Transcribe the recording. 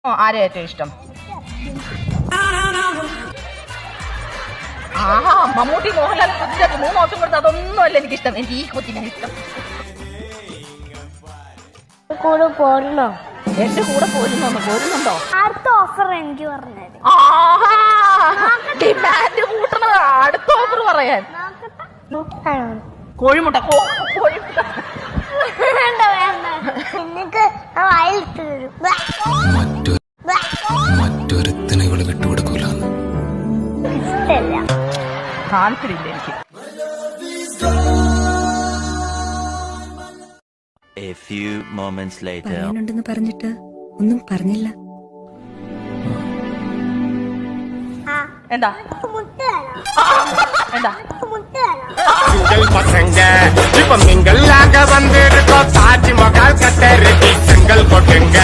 ആരെയാ ഏറ്റവും ഇഷ്ടം? ആഹാ, മമ്മൂട്ടി, മോഹൻലാൽ, പൃഥ്വിരാജ് 3 ഓപ്ഷൻ കൊടുത്ത് അതൊന്നുമല്ല എനിക്കിഷ്ടം. എനിക്ക് ഈ കൊച്ചിനെ ഇഷ്ടം. കൂടെ പോരണോ? എന്റെ കൂടെ പോരുന്നുണ്ടോ? അടുത്ത ഓഫർ എനിക്ക് പറഞ്ഞത്. ആഹാ, ഡിമാൻഡ് കൂട്ടണത് അടുത്ത ഓഫർ പറയാൻ. കോഴിമുട്ട വേണ്ട വേണ്ട, എനിക്ക് വായിലിട്ട് തരും. മറ്റൊരുത്തനെ ഇവള് വിട്ടുകൊടുക്കൂല. ഇഷ്ടല്ല, കാണിച്ചില്ല എനിക്ക്. A few moments later. പറയാനുണ്ടെന്ന് പറഞ്ഞിട്ട് ഒന്നും പറഞ്ഞില്ല. എന്താ മുട്ട എന്താ சிங்கள் பசங்க இப்ப நீங்கள் வந்திருக்கோம் தாஜ்மஹால் கட்டருக்கு செங்கல் கொட்டுங்க.